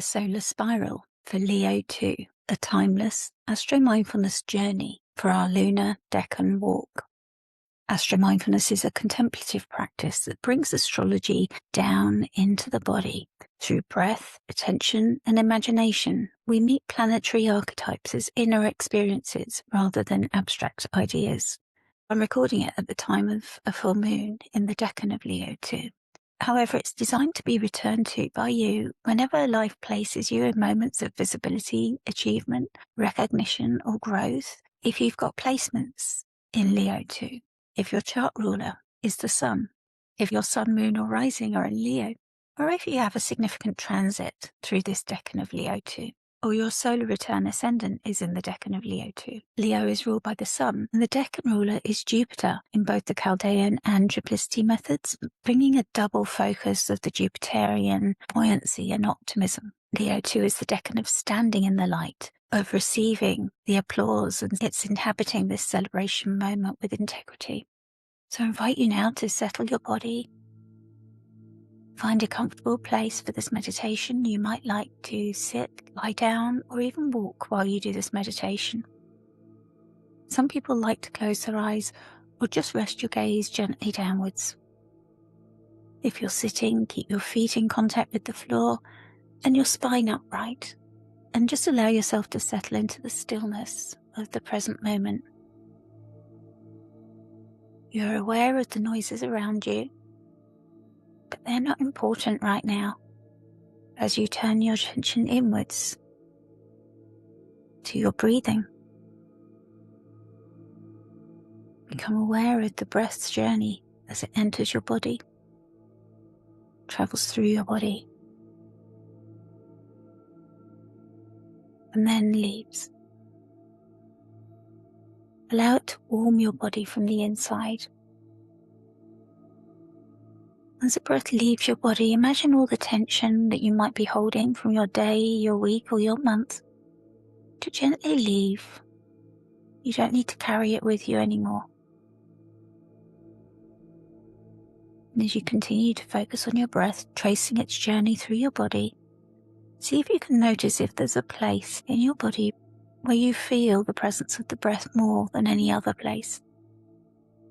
the solar spiral for Leo II, a timeless Astro Mindfulness journey for our Lunar Decan walk. Astro Mindfulness is a contemplative practice that brings astrology down into the body. Through breath, attention, and imagination, we meet planetary archetypes as inner experiences rather than abstract ideas. I'm recording it at the time of a full moon in the Decan of Leo II. However, it's designed to be returned to by you whenever life places you in moments of visibility, achievement, recognition, or growth. If you've got placements in Leo II, if your chart ruler is the sun, if your sun, moon, or rising are in Leo, or if you have a significant transit through this Decan of Leo II, or your solar return ascendant is in the Decan of Leo II. Leo is ruled by the sun, and the Decan ruler is Jupiter in both the Chaldean and triplicity methods, bringing a double focus of the Jupiterian buoyancy and optimism. Leo II is the Decan of standing in the light, of receiving the applause, and it's inhabiting this celebration moment with integrity. So I invite you now to settle your body. Find a comfortable place for this meditation. You might like to sit, lie down, or even walk while you do this meditation. Some people like to close their eyes or just rest your gaze gently downwards. If you're sitting, keep your feet in contact with the floor and your spine upright, and just allow yourself to settle into the stillness of the present moment. You're aware of the noises around you, but they're not important right now as you turn your attention inwards to your breathing. Become aware of the breath's journey as it enters your body, travels through your body, and then leaves. Allow it to warm your body from the inside. As the breath leaves your body, imagine all the tension that you might be holding from your day, your week, or your month to gently leave. You don't need to carry it with you anymore. And as you continue to focus on your breath, tracing its journey through your body, see if you can notice if there's a place in your body where you feel the presence of the breath more than any other place.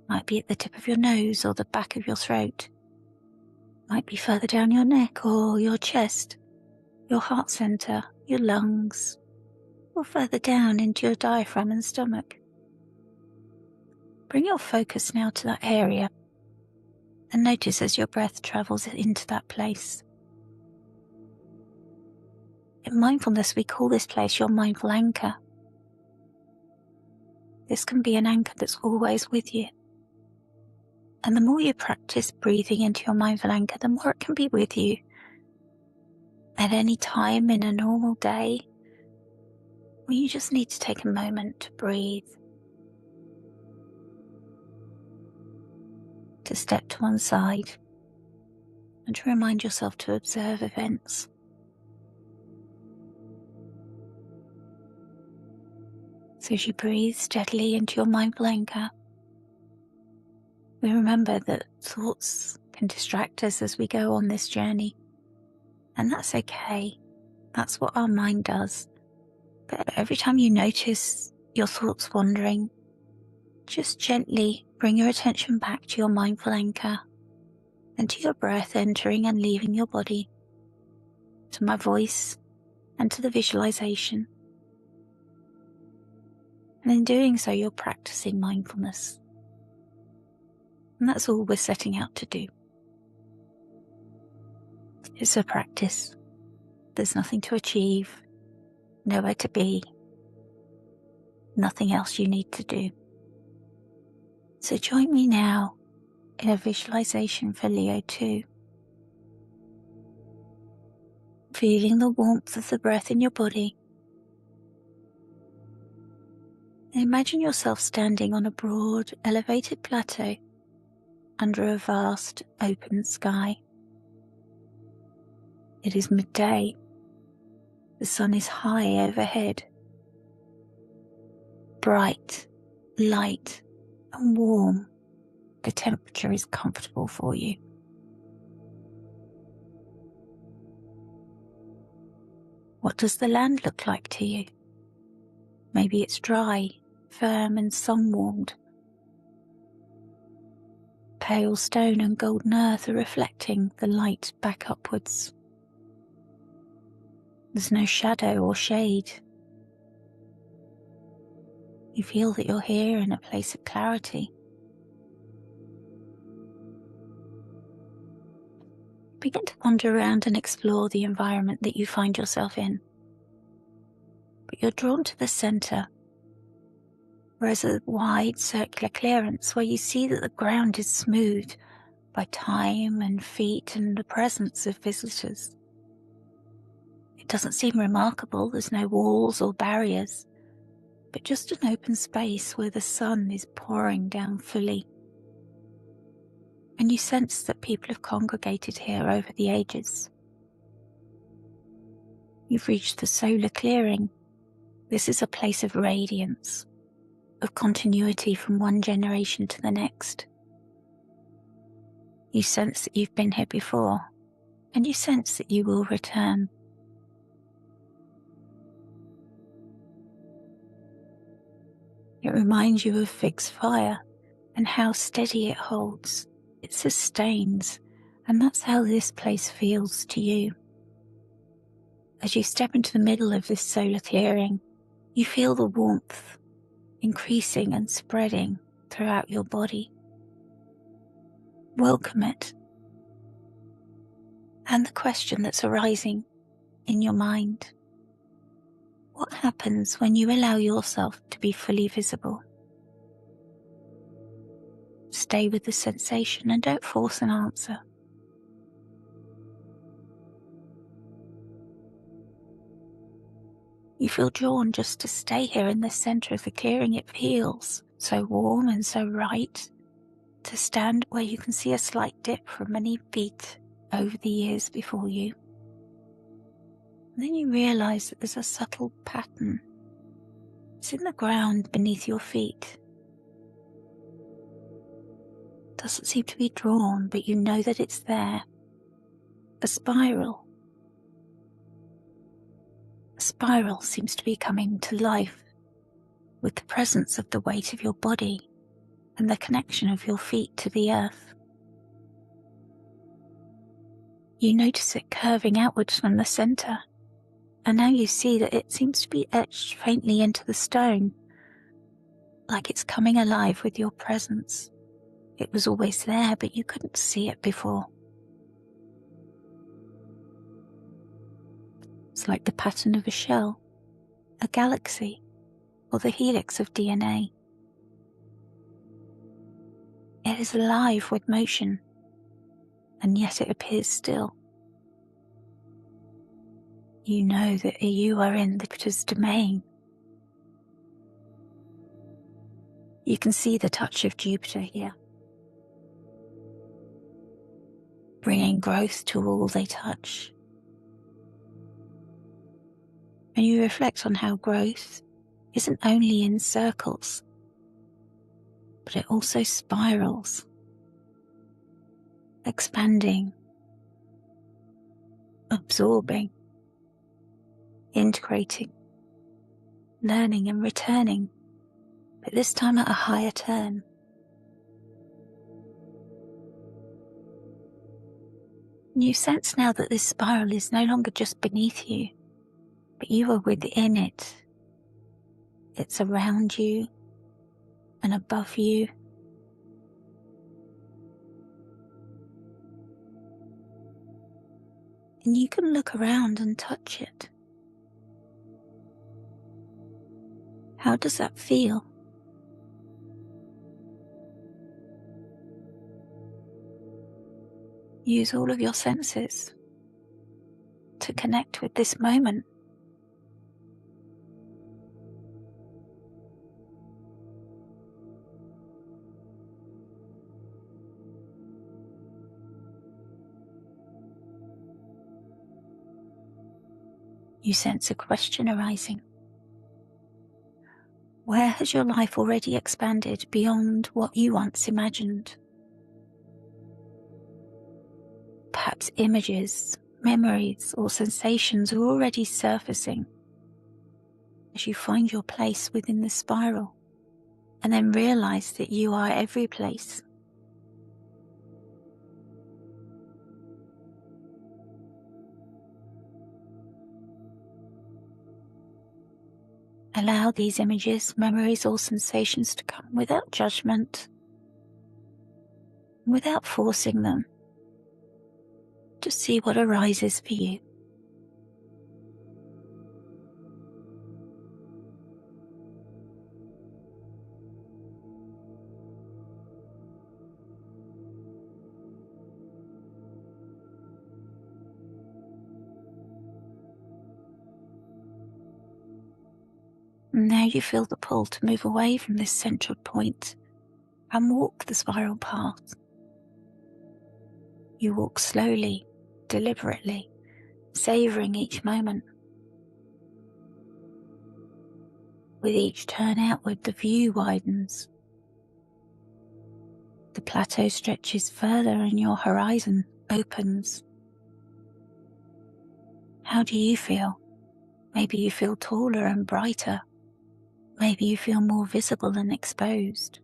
Might be at the tip of your nose or the back of your throat. Might be further down your neck or your chest, your heart center, your lungs, or further down into your diaphragm and stomach. Bring your focus now to that area and notice as your breath travels into that place. In mindfulness, we call this place your mindful anchor. This can be an anchor that's always with you. And the more you practice breathing into your mindful anchor, the more it can be with you at any time in a normal day when you just need to take a moment to breathe, to step to one side, and to remind yourself to observe events. So as you breathe steadily into your mindful anchor, we remember that thoughts can distract us as we go on this journey, and that's okay. That's what our mind does. But every time you notice your thoughts wandering, just gently bring your attention back to your mindful anchor and to your breath entering and leaving your body, to my voice and to the visualization. And in doing so, you're practicing mindfulness. And that's all we're setting out to do. It's a practice. There's nothing to achieve, nowhere to be, nothing else you need to do. So join me now in a visualization for Leo II. Feeling the warmth of the breath in your body. And imagine yourself standing on a broad, elevated plateau under a vast, open sky. It is midday. The sun is high overhead. Bright, light, and warm. The temperature is comfortable for you. What does the land look like to you? Maybe it's dry, firm and sun-warmed. Pale stone and golden earth are reflecting the light back upwards. There's no shadow or shade. You feel that you're here in a place of clarity. Begin to wander around and explore the environment that you find yourself in. But you're drawn to the centre, where there's a wide circular clearance where you see that the ground is smoothed by time and feet and the presence of visitors. It doesn't seem remarkable, there's no walls or barriers, but just an open space where the sun is pouring down fully. And you sense that people have congregated here over the ages. You've reached the solar clearing. This is a place of radiance, of continuity from one generation to the next. You sense that you've been here before, and you sense that you will return. It reminds you of fixed fire and how steady it holds. It sustains, and that's how this place feels to you. As you step into the middle of this solar clearing, you feel the warmth increasing and spreading throughout your body. Welcome it. And the question that's arising in your mind: what happens when you allow yourself to be fully visible? Stay with the sensation and don't force an answer. You feel drawn just to stay here in the centre of the clearing. It feels so warm and so right to stand where you can see a slight dip from many feet over the years before you. And then you realise that there's a subtle pattern. It's in the ground beneath your feet. It doesn't seem to be drawn, but you know that it's there. A spiral. A spiral seems to be coming to life with the presence of the weight of your body and the connection of your feet to the earth. You notice it curving outwards from the centre, and now you see that it seems to be etched faintly into the stone, like it's coming alive with your presence. It was always there, but you couldn't see it before. It's like the pattern of a shell, a galaxy, or the helix of DNA. It is alive with motion, and yet it appears still. You know that you are in Jupiter's domain. You can see the touch of Jupiter here, bringing growth to all they touch. And you reflect on how growth isn't only in circles, but it also spirals, expanding, absorbing, integrating, learning and returning, but this time at a higher turn. And you sense now that this spiral is no longer just beneath you, but you are within it. It's around you and above you. And you can look around and touch it. How does that feel? Use all of your senses to connect with this moment. You sense a question arising. Where has your life already expanded beyond what you once imagined? Perhaps images Memories or sensations are already surfacing as you find your place within the spiral, and then realize that you are every place. Allow these images, memories, or sensations to come without judgment, without forcing them. Just see what arises for you. And now you feel the pull to move away from this central point and walk the spiral path. You walk slowly, deliberately, savouring each moment. With each turn outward, the view widens. The plateau stretches further and your horizon opens. How do you feel? Maybe you feel taller and brighter. Maybe you feel more visible and exposed.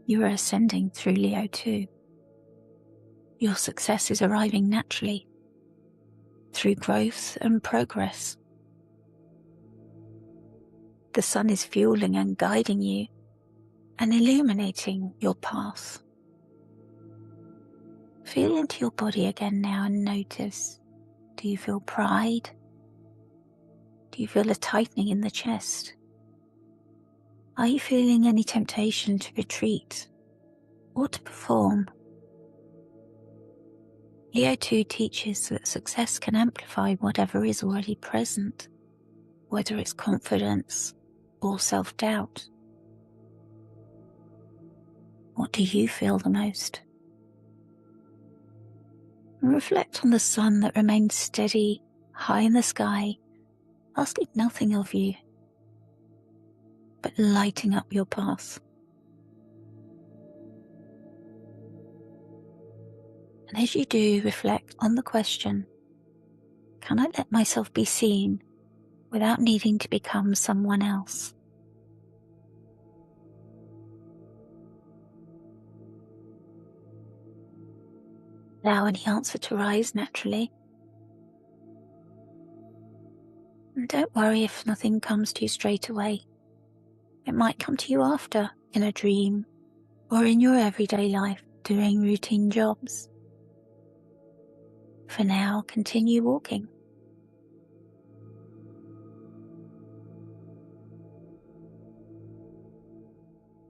You are ascending through Leo II. Your success is arriving naturally through growth and progress. The sun is fueling and guiding you and illuminating your path. Feel into your body again now and notice. Do you feel pride? Do you feel a tightening in the chest? Are you feeling any temptation to retreat or to perform? Leo II teaches that success can amplify whatever is already present, whether it's confidence or self-doubt. What do you feel the most? And reflect on the sun that remains steady, high in the sky, asking nothing of you, but lighting up your path. And as you do, reflect on the question, can I let myself be seen without needing to become someone else? Allow any answer to rise naturally. And don't worry if nothing comes to you straight away. It might come to you after, in a dream, or in your everyday life doing routine jobs. For now, continue walking.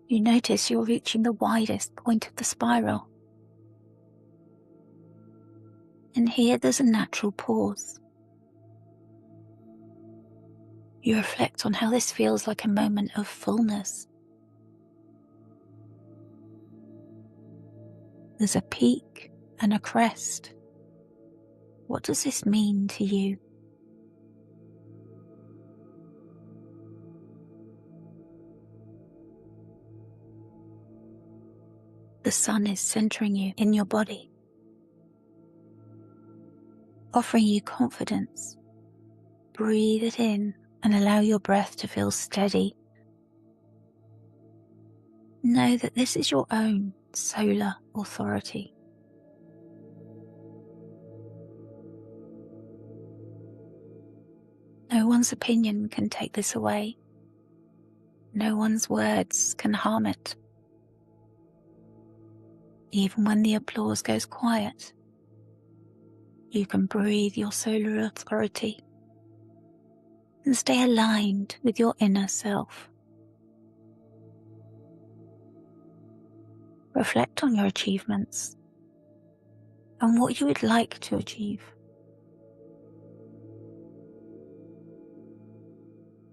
You notice you're reaching the widest point of the spiral. And here there's a natural pause. You reflect on how this feels like a moment of fullness. There's a peak and a crest. What does this mean to you? The sun is centering you in your body, offering you confidence. Breathe it in and allow your breath to feel steady. Know that this is your own solar authority. No one's opinion can take this away. No one's words can harm it. Even when the applause goes quiet, you can breathe your solar authority and stay aligned with your inner self. Reflect on your achievements and what you would like to achieve.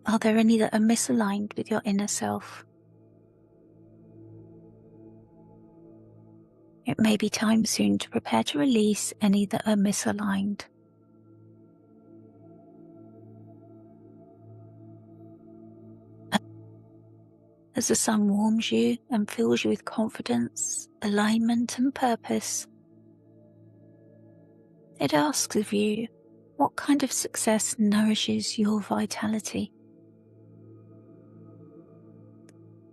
Are there any that are misaligned with your inner self? It may be time soon to prepare to release any that are misaligned. as the sun warms you and fills you with confidence, alignment and purpose. It asks of you, what kind of success nourishes your vitality?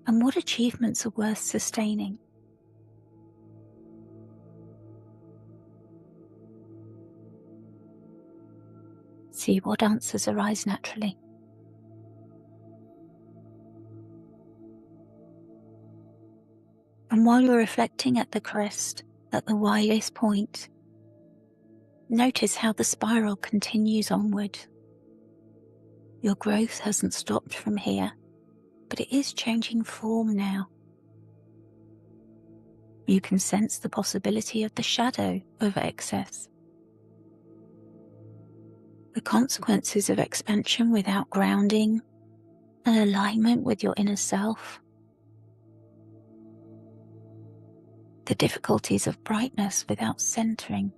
And what achievements are worth sustaining? See what answers arise naturally. And while you're reflecting at the crest, at the widest point, notice how the spiral continues onward. Your growth hasn't stopped from here, but it is changing form now. You can sense the possibility of the shadow of excess. The consequences of expansion without grounding and alignment with your inner self. The difficulties of brightness without centering.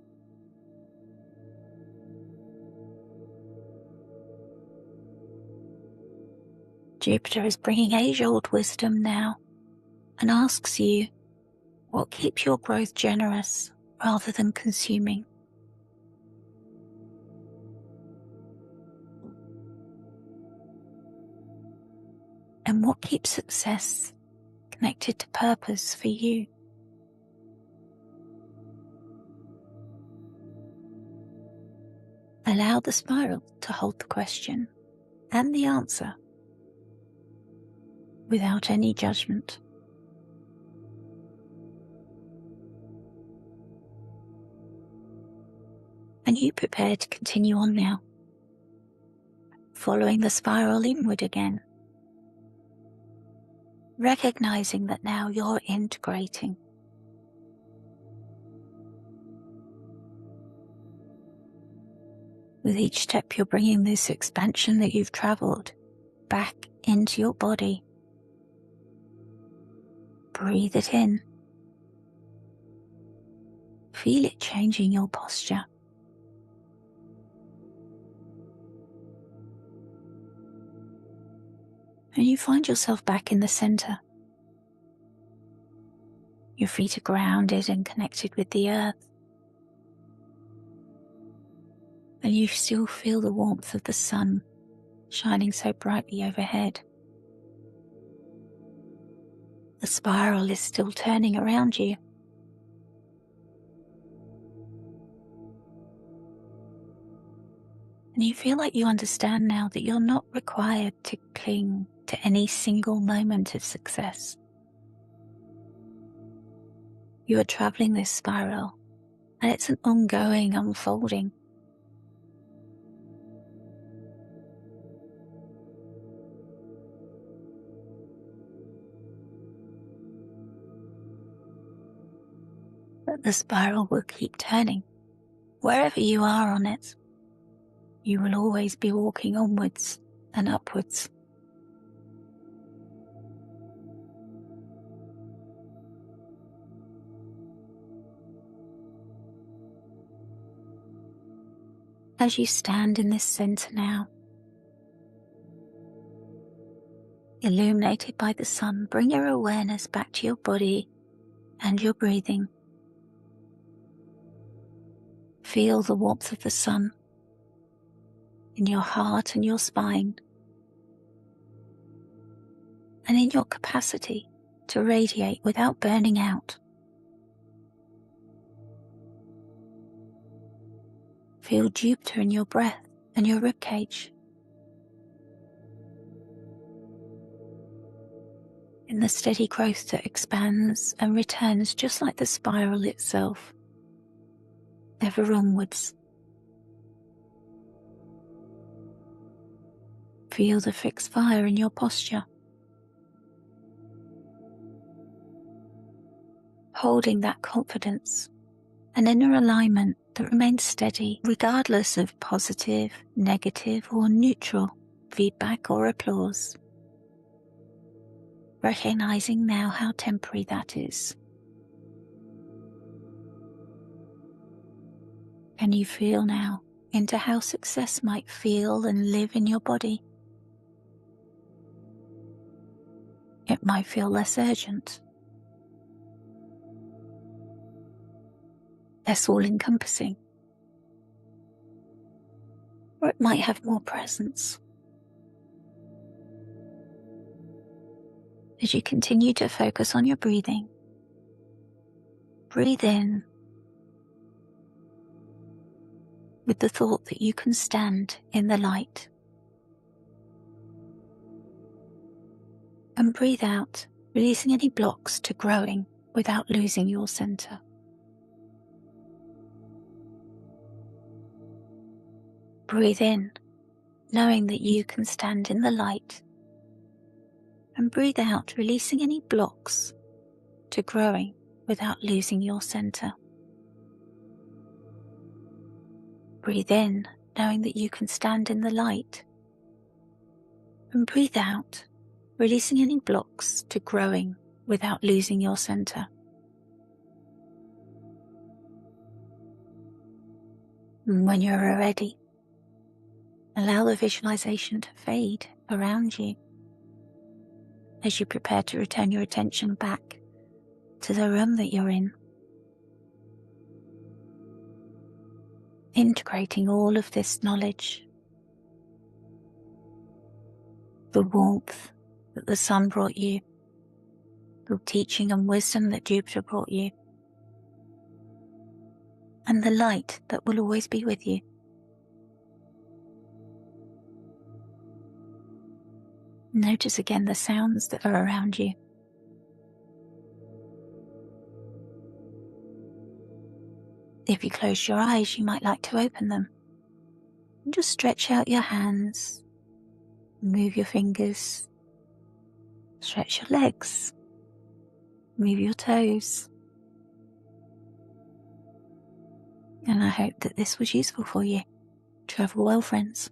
Jupiter is bringing age-old wisdom now and asks you, what keeps your growth generous rather than consuming? And what keeps success connected to purpose for you? Allow the spiral to hold the question and the answer without any judgment. And you prepare to continue on now, following the spiral inward again, recognizing that now you're integrating. With each step, you're bringing this expansion that you've traveled back into your body. Breathe it in. Feel it changing your posture. And you find yourself back in the center. Your feet are grounded and connected with the earth. And you still feel the warmth of the sun shining so brightly overhead. The spiral is still turning around you. And you feel like you understand now that you're not required to cling to any single moment of success. You are traveling this spiral, and it's an ongoing unfolding. But the spiral will keep turning. Wherever you are on it, you will always be walking onwards and upwards. As you stand in this center now, illuminated by the sun, bring your awareness back to your body and your breathing. Feel the warmth of the sun in your heart and your spine, and in your capacity to radiate without burning out. Feel Jupiter in your breath and your ribcage, in the steady growth that expands and returns just like the spiral itself, ever onwards. Feel the fixed fire in your posture, holding that confidence and inner alignment that remains steady regardless of positive, negative or neutral feedback or applause. Recognizing now how temporary that is. Can you feel now into how success might feel and live in your body? It might feel less urgent, less all-encompassing, or it might have more presence. As you continue to focus on your breathing, breathe in with the thought that you can stand in the light, and breathe out, releasing any blocks to growing without losing your center. Breathe in, knowing that you can stand in the light, and breathe out, releasing any blocks to growing without losing your center. Breathe in, knowing that you can stand in the light, and breathe out, releasing any blocks to growing without losing your center. And when you're ready, allow the visualization to fade around you as you prepare to return your attention back to the room that you're in, integrating all of this knowledge, the warmth that the sun brought you, the teaching and wisdom that Jupiter brought you, and the light that will always be with you. Notice again the sounds that are around you. If you close your eyes, you might like to open them. And just stretch out your hands, move your fingers, stretch your legs, move your toes. And I hope that this was useful for you. Travel well, friends.